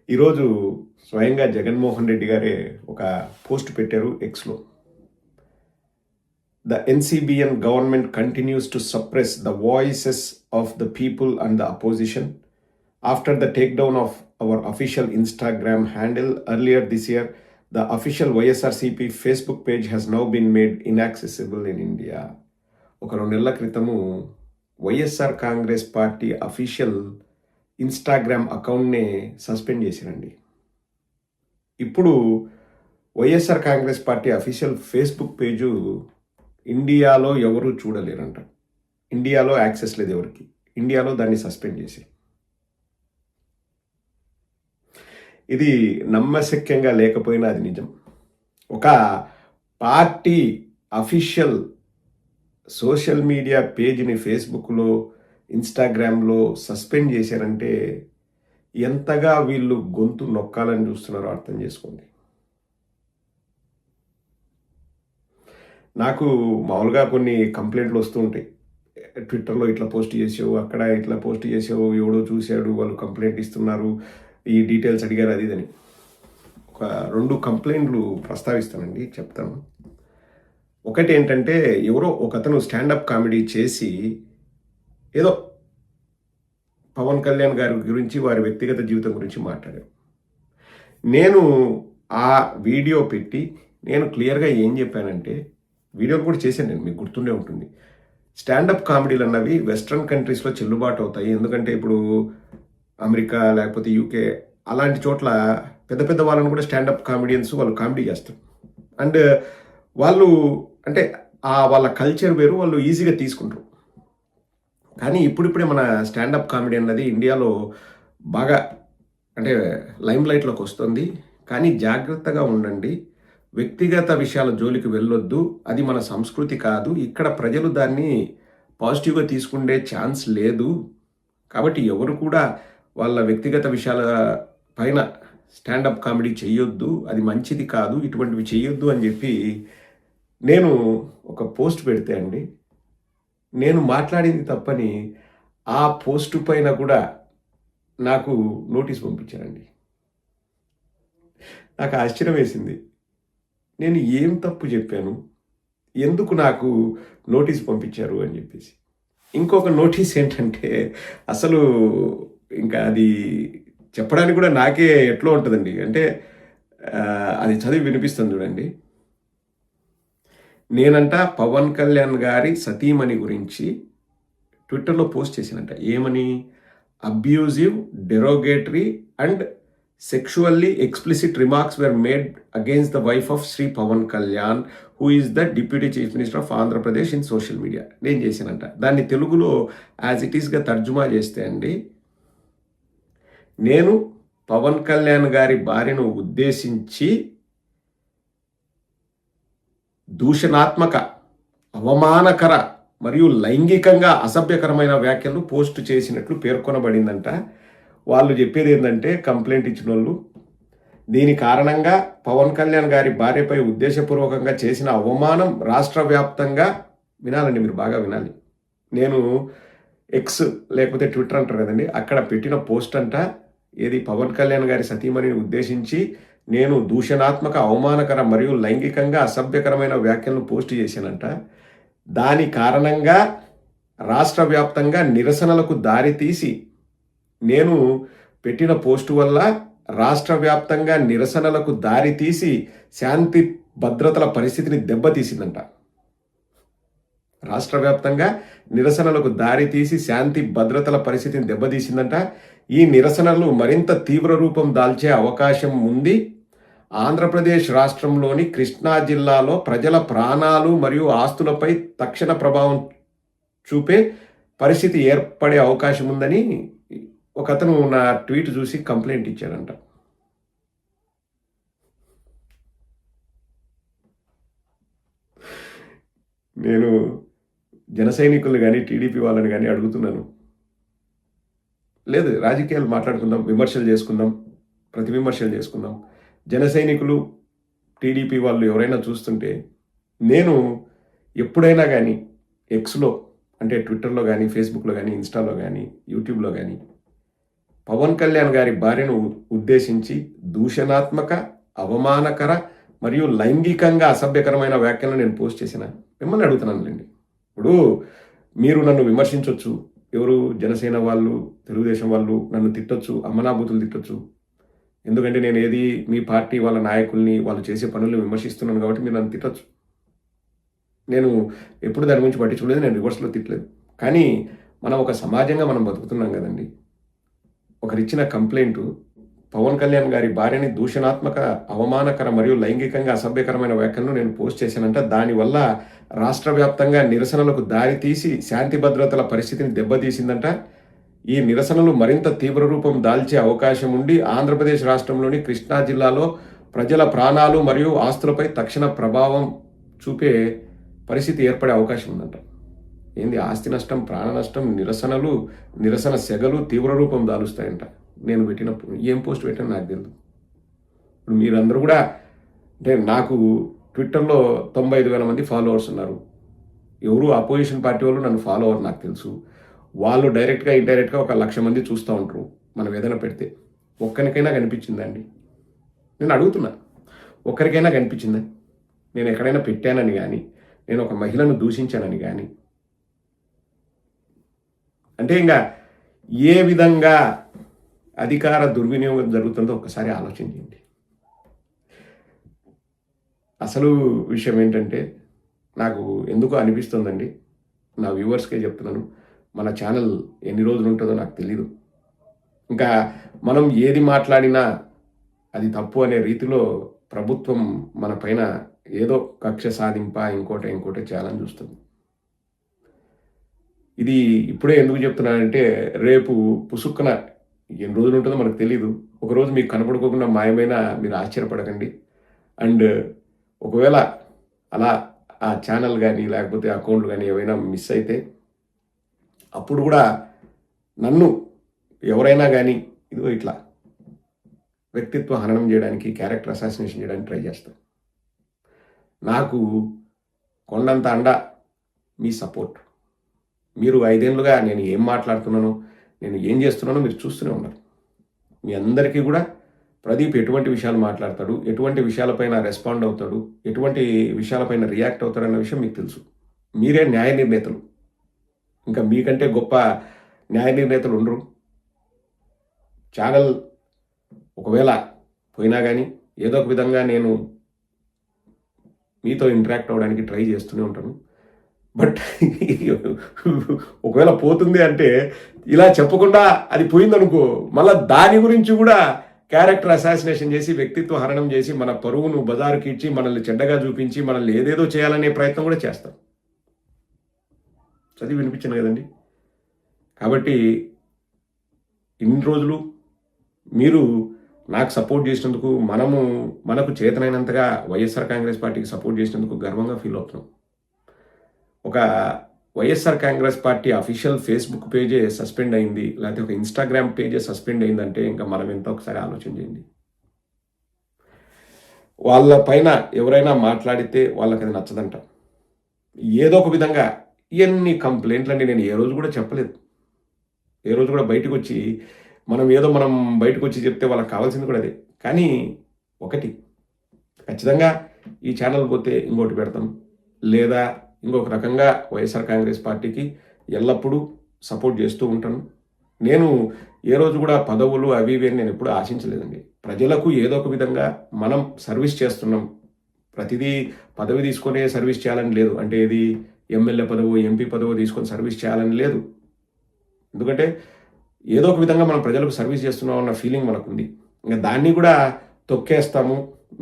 ఈరోజు స్వయంగా జగన్మోహన్ రెడ్డి గారే ఒక పోస్ట్ పెట్టారు ఎక్స్లో. The NCBN government continues to suppress the voices of the people and the opposition after the take down of our official Instagram handle earlier this year. The official YSRCP Facebook page has now been made inaccessible in India. ఒక 2 నెలల క్రితము YSR Congress Party official Instagram అకౌంట్నే suspend చేశారండి. ఇప్పుడు YSR Congress Party official Facebook page ఇండియాలో ఎవరు చూడలేరంట. ఇండియాలో access లేదు ఎవరికి. ఇండియాలో దాన్ని సస్పెండ్ చేశారు. ఇది నమ్మశక్యంగా లేకపోయినా అది నిజం. ఒక పార్టీ అఫీషియల్ సోషల్ మీడియా పేజ్ని ఫేస్బుక్లో, ఇన్స్టాగ్రామ్లో సస్పెండ్ చేశారంటే ఎంతగా వీళ్ళు గొంతు నొక్కాలని చూస్తున్నారో అర్థం చేసుకోండి. నాకు మామూలుగా కొన్ని కంప్లైంట్లు వస్తూ ఉంటాయి. ట్విట్టర్లో ఇట్లా పోస్ట్ చేసావు, అక్కడ ఇట్లా పోస్ట్ చేసావు, ఎవడో చూశాడు, వాళ్ళు కంప్లైంట్ ఇస్తున్నారు, ఈ డీటెయిల్స్ అడిగారు, అది ఇదని. ఒక 2 కంప్లైంట్లు ప్రస్తావిస్తానండి, చెప్తాను. ఒకటి ఏంటంటే, ఎవరో ఒకతను స్టాండప్ కామెడీ చేసి ఏదో పవన్ కళ్యాణ్ గారి గురించి, వారి వ్యక్తిగత జీవితం గురించి మాట్లాడారు. నేను ఆ వీడియో పెట్టి నేను క్లియర్గా ఏం చెప్పానంటే, వీడియోలు కూడా చేశాను నేను, మీకు గుర్తుండే ఉంటుంది. స్టాండప్ కామెడీలు అన్నవి వెస్ట్రన్ కంట్రీస్లో చెల్లుబాటు అవుతాయి. ఎందుకంటే ఇప్పుడు అమెరికా లేకపోతే యూకే అలాంటి చోట్ల పెద్ద పెద్ద వాళ్ళని కూడా స్టాండప్ కామెడియన్స్ వాళ్ళు కామెడీ చేస్తారు. అండ్ వాళ్ళు అంటే వాళ్ళ కల్చర్ వేరు, వాళ్ళు ఈజీగా తీసుకుంటారు. కానీ ఇప్పుడిప్పుడే మన స్టాండప్ కామెడీ అన్నది ఇండియాలో బాగా అంటే లైమ్ లైట్లోకి వస్తుంది. కానీ జాగ్రత్తగా ఉండండి, వ్యక్తిగత విషయాల జోలికి వెళ్ళొద్దు. అది మన సంస్కృతి కాదు. ఇక్కడ ప్రజలు దాన్ని పాజిటివ్గా తీసుకునే ఛాన్స్ లేదు. కాబట్టి ఎవరు కూడా వాళ్ళ వ్యక్తిగత విషయాల పైన స్టాండప్ కామెడీ చెయ్యొద్దు, అది మంచిది కాదు, ఇటువంటివి చెయ్యొద్దు అని చెప్పి నేను ఒక పోస్ట్ పెడితే అండి, నేను మాట్లాడింది తప్పని ఆ పోస్టు పైన కూడా నాకు నోటీస్ పంపించారండి. నాకు ఆశ్చర్యం వేసింది. నేను ఏం తప్పు చెప్పాను, ఎందుకు నాకు నోటీస్ పంపించారు అని చెప్పేసి. ఇంకొక నోటీస్ ఏంటంటే, అసలు ఇంకా అది చెప్పడానికి కూడా నాకే ఎట్లా ఉంటుందండి. అంటే అది చదివి వినిపిస్తుంది చూడండి. నేనంట పవన్ కళ్యాణ్ గారి సతీమణి గురించి ట్విట్టర్లో పోస్ట్ చేశానంట. ఏమని? Abusive, derogatory and sexually explicit remarks were made against the wife of Shri Pavan Kalyan, who is the deputy chief minister of Andhra Pradesh in social media. నేను చేశానంట. దాన్ని తెలుగులో యాజ్ ఇట్ ఈస్గా తర్జుమా చేస్తే అండి, నేను పవన్ కళ్యాణ్ గారి భార్యను ఉద్దేశించి దూషణాత్మక, అవమానకర మరియు లైంగికంగా అసభ్యకరమైన వ్యాఖ్యలు పోస్ట్ చేసినట్లు పేర్కొనబడిందంట. వాళ్ళు చెప్పేది ఏంటంటే, కంప్లైంట్ ఇచ్చిన వాళ్ళు, దీని కారణంగా పవన్ కళ్యాణ్ గారి భార్యపై ఉద్దేశపూర్వకంగా చేసిన అవమానం రాష్ట్ర వ్యాప్తంగా, వినాలండి మీరు బాగా వినాలి, నేను ఎక్స్ లేకపోతే ట్విట్టర్ అంటారు కదండి, అక్కడ పెట్టిన పోస్ట్ అంట, ఏది పవన్ కళ్యాణ్ గారి సతీమణిని ఉద్దేశించి నేను దూషణాత్మక, అవమానకర మరియు లైంగికంగా అసభ్యకరమైన వ్యాఖ్యలను పోస్ట్ చేశానంట. దాని కారణంగా రాష్ట్ర వ్యాప్తంగా నిరసనలకు దారితీసి, నేను పెట్టిన పోస్టు వల్ల రాష్ట్ర వ్యాప్తంగా నిరసనలకు దారితీసి శాంతి భద్రతల పరిస్థితిని దెబ్బతీసిందంట. రాష్ట్ర వ్యాప్తంగా నిరసనలకు దారితీసి శాంతి భద్రతల పరిస్థితిని దెబ్బతీసిందంట. ఈ నిరసనలు మరింత తీవ్ర రూపం దాల్చే అవకాశం ఉంది. ఆంధ్రప్రదేశ్ రాష్ట్రంలోని కృష్ణా జిల్లాలో ప్రజల ప్రాణాలు మరియు ఆస్తులపై తక్షణ ప్రభావం చూపే పరిస్థితి ఏర్పడే అవకాశం ఉందని ఒకతను నా ట్వీట్ చూసి కంప్లైంట్ ఇచ్చాడంట. నేను జన సైనికులు కానీ టీడీపీ వాళ్ళని కానీ అడుగుతున్నాను, లేదు రాజకీయాలు మాట్లాడుకుందాం, విమర్శలు చేసుకుందాం, ప్రతి విమర్శలు చేసుకుందాం. జన సైనికులు, టీడీపీ వాళ్ళు ఎవరైనా చూస్తుంటే, నేను ఎప్పుడైనా కానీ ఎక్స్లో అంటే ట్విట్టర్లో కానీ, ఫేస్బుక్లో కానీ, ఇన్స్టాలో కానీ, యూట్యూబ్లో కానీ పవన్ కళ్యాణ్ గారి భార్యను ఉద్దేశించి దూషణాత్మక, అవమానకర మరియు లైంగికంగా అసభ్యకరమైన వ్యాఖ్యలను నేను పోస్ట్ చేసిన మిమ్మల్ని అడుగుతున్నానులేండి. ఇప్పుడు మీరు నన్ను విమర్శించవచ్చు, ఎవరు జనసేన వాళ్ళు, తెలుగుదేశం వాళ్ళు నన్ను తిట్టొచ్చు, అమ్మనాబూతులు తిట్టొచ్చు. ఎందుకంటే నేను ఏది మీ పార్టీ వాళ్ళ నాయకుల్ని వాళ్ళు చేసే పనులను విమర్శిస్తున్నాను కాబట్టి మీరు నన్ను తిట్టొచ్చు. నేను ఎప్పుడు దాని గురించి పట్టించుకోలేదు, నేను రివర్స్లో తిట్టలేదు. కానీ మనం ఒక సమాజంగా మనం బతుకుతున్నాం కదండి. ఒకరిచ్చిన కంప్లైంట్ పవన్ కళ్యాణ్ గారి భార్యని దూషణాత్మక, అవమానకర మరియు లైంగికంగా అసభ్యకరమైన వ్యాఖ్యలను నేను పోస్ట్ చేశానంట. దానివల్ల రాష్ట్ర వ్యాప్తంగా నిరసనలకు దారి తీసి శాంతి భద్రతల పరిస్థితిని దెబ్బతీసిందంట. ఈ నిరసనలు మరింత తీవ్ర రూపం దాల్చే అవకాశం ఉండి ఆంధ్రప్రదేశ్ రాష్ట్రంలోని కృష్ణా జిల్లాలో ప్రజల ప్రాణాలు మరియు ఆస్తులపై తక్షణ ప్రభావం చూపే పరిస్థితి ఏర్పడే అవకాశం ఉందంట. ఏంది ఆస్తి నష్టం, ప్రాణ నష్టం, నిరసన సెగలు తీవ్ర రూపం దాలుస్తాయంట. నేను పెట్టిన ఏం పోస్ట్ పెట్టాను నాకు తెలియదు. ఇప్పుడు మీరందరూ కూడా అంటే నాకు ట్విట్టర్లో 95,000 మంది ఫాలోవర్స్ ఉన్నారు. ఎవరు అపోజిషన్ పార్టీ వాళ్ళు నన్ను ఫాలో అవ్వరు నాకు తెలుసు. వాళ్ళు డైరెక్ట్గా ఇండైరెక్ట్గా 1,00,000 మంది చూస్తూ ఉంటారు మనం ఏదైనా పెడితే. ఒక్కరికైనా కనిపించిందండి? నేను అడుగుతున్నా, ఒక్కరికైనా కనిపించిందా? నేను ఎక్కడైనా పెట్టానని కానీ, నేను ఒక మహిళను దూషించానని కానీ, అంటే ఇంకా ఏ విధంగా అధికార దుర్వినియోగం జరుగుతుందో ఒక్కసారి ఆలోచించండి. అసలు విషయం ఏంటంటే నాకు ఎందుకో అనిపిస్తుందండి, నా వ్యూవర్స్కే చెప్తున్నాను, మన ఛానల్ ఎన్ని రోజులు ఉంటుందో నాకు తెలీదు. ఇంకా మనం ఏది మాట్లాడినా అది తప్పు అనే రీతిలో ప్రభుత్వం మన పైన ఏదో కక్ష సాధింప ఇంకోటి చేయాలని చూస్తుంది. ఇది ఇప్పుడే ఎందుకు చెప్తున్నానంటే రేపు పుసుక్కున ఎన్ని రోజులు ఉంటుందో మనకు తెలీదు. ఒకరోజు మీకు కనపడుకోకుండా మాయమైన మీరు ఆశ్చర్యపడకండి. అండ్ ఒకవేళ అలా ఆ ఛానల్ కానీ లేకపోతే అకౌంట్లు కానీ ఏవైనా మిస్ అయితే అప్పుడు కూడా నన్ను ఎవరైనా కానీ ఇదిగో ఇట్లా వ్యక్తిత్వ హననం చేయడానికి, క్యారెక్టర్ అసాసినేషన్ చేయడానికి ట్రై చేస్తాను. నాకు కొండంత అండ మీ సపోర్ట్. మీరు 5 ఏళ్ళుగా నేను ఏం మాట్లాడుతున్నానో, నేను ఏం చేస్తున్నానో మీరు చూస్తూనే ఉన్నారు. మీ అందరికీ కూడా ప్రదీప్ ఎటువంటి విషయాలు మాట్లాడతాడు, ఎటువంటి విషయాలపైన రెస్పాండ్ అవుతాడు, ఎటువంటి విషయాలపైన రియాక్ట్ అవుతాడు అన్న విషయం మీకు తెలుసు. మీరే న్యాయ నిర్ణేతలు. ఇంకా మీకంటే గొప్ప న్యాయ నిర్ణేతలు ఉండరు. ఛానల్ ఒకవేళ పోయినా కానీ ఏదో ఒక విధంగా నేను మీతో ఇంటరాక్ట్ అవ్వడానికి ట్రై చేస్తూనే ఉంటాను. బట్ ఒకవేళ పోతుంది అంటే ఇలా చెప్పకుండా అది పోయిందనుకో, మళ్ళీ దాని గురించి కూడా క్యారెక్టర్ అసాసినేషన్ చేసి, వ్యక్తిత్వ హరణం చేసి, మన పరువును బజారుకి ఇచ్చి, మనల్ని చెడ్డగా చూపించి, మనల్ని ఏదేదో చేయాలనే ప్రయత్నం కూడా చేస్తాం. చదివి వినిపించాను కదండి. కాబట్టి ఇన్ని రోజులు మీరు నాకు సపోర్ట్ చేసినందుకు, మనకు చేతనైనంతగా వైఎస్ఆర్ కాంగ్రెస్ పార్టీకి సపోర్ట్ చేసినందుకు గర్వంగా ఫీల్ అవుతున్నాం. ఒక YSR Congress Party official Facebook పేజే సస్పెండ్ అయింది, లేకపోతే ఒక ఇన్స్టాగ్రామ్ పేజే సస్పెండ్ అయిందంటే ఇంకా మనం ఎంత ఒకసారి ఆలోచన చేయండి. వాళ్ళ పైన ఎవరైనా మాట్లాడితే వాళ్ళకి అది నచ్చదంట. ఏదో ఒక విధంగా ఇవన్నీ కంప్లైంట్లండి నేను ఏ రోజు కూడా చెప్పలేదు. ఏ రోజు కూడా బయటకు వచ్చి మనం బయటకు వచ్చి చెప్తే వాళ్ళకి కావాల్సింది కూడా అదే. కానీ ఒకటి ఖచ్చితంగా ఈ ఛానల్ పోతే ఇంకోటి పెడతాం, లేదా ఇంకొక రకంగా వైఎస్ఆర్ కాంగ్రెస్ పార్టీకి ఎల్లప్పుడూ సపోర్ట్ చేస్తూ ఉంటాను. నేను ఏ రోజు కూడా పదవులు అవి ఇవి నేను ఎప్పుడూ ఆశించలేదండి. ప్రజలకు ఏదో ఒక విధంగా మనం సర్వీస్ చేస్తున్నాం. ప్రతిదీ పదవి తీసుకొని సర్వీస్ చేయాలని లేదు. అంటే ఇది ఎమ్మెల్యే పదవు, ఎంపీ పదవు తీసుకొని సర్వీస్ చేయాలని లేదు. ఎందుకంటే ఏదో ఒక విధంగా మనం ప్రజలకు సర్వీస్ చేస్తున్నాం అన్న ఫీలింగ్ మనకుంది. ఇంకా దాన్ని కూడా తొక్కేస్తాము,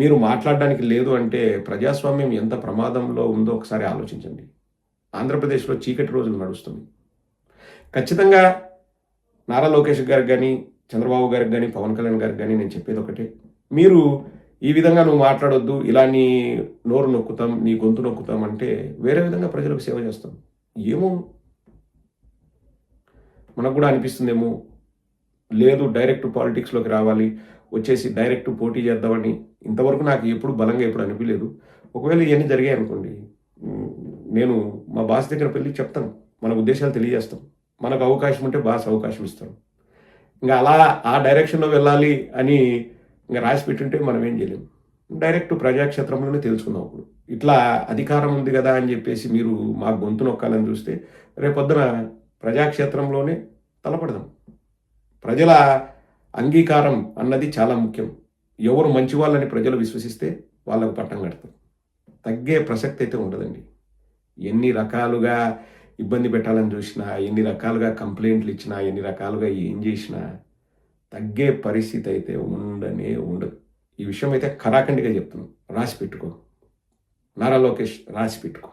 మీరు మాట్లాడడానికి లేదు అంటే ప్రజాస్వామ్యం ఎంత ప్రమాదంలో ఉందో ఒకసారి ఆలోచించండి. ఆంధ్రప్రదేశ్లో చీకటి రోజులు నడుస్తుంది. ఖచ్చితంగా నారా లోకేష్ గారికి కానీ, చంద్రబాబు గారికి కానీ, పవన్ కళ్యాణ్ గారికి కానీ నేను చెప్పేది ఒకటే, మీరు ఈ విధంగా నువ్వు మాట్లాడొద్దు, ఇలా నీ నోరు నొక్కుతాం, నీ గొంతు నొక్కుతాం అంటే వేరే విధంగా ప్రజలకు సేవ చేస్తాం. ఏమో మనకు కూడా అనిపిస్తుందేమో, లేదు డైరెక్ట్ పాలిటిక్స్లోకి రావాలి, వచ్చేసి డైరెక్ట్ పోటీ చేద్దామని ఇంతవరకు నాకు ఎప్పుడు బలంగా ఎప్పుడు అనిపించలేదు. ఒకవేళ ఇవన్నీ జరిగాయి అనుకోండి, నేను మా బాస్ దగ్గర వెళ్ళి చెప్తాను, మన ఉద్దేశాలు తెలియజేస్తాం. మనకు అవకాశం ఉంటే బాస్ అవకాశం ఇస్తాడు. ఇంకా అలా ఆ డైరెక్షన్లో వెళ్ళాలి అని ఇంకా రాసి పెట్టుంటే మనం ఏం చేయలేము. డైరెక్ట్ ప్రజాక్షేత్రంలోనే తెలుసుకుందాం అప్పుడు. ఇట్లా అధికారం ఉంది కదా అని చెప్పేసి మీరు మా గొంతు నొక్కాలని చూస్తే రేపొద్దున ప్రజాక్షేత్రంలోనే తలపడదాం. ప్రజల అంగీకారం అన్నది చాలా ముఖ్యం. ఎవరు మంచి వాళ్ళని ప్రజలు విశ్వసిస్తే వాళ్ళకు పట్టం కడతారు. తగ్గే ప్రసక్తి అయితే ఉండదండి. ఎన్ని రకాలుగా ఇబ్బంది పెట్టాలని చూసినా, ఎన్ని రకాలుగా కంప్లైంట్లు ఇచ్చినా, ఎన్ని రకాలుగా ఏం చేసినా తగ్గే పరిస్థితి అయితే ఉండనే ఉండదు. ఈ విషయం అయితే ఖరాఖండిగా చెప్తున్నాను. రాసి పెట్టుకో. నారా లోకేష్ రాసి పెట్టుకో.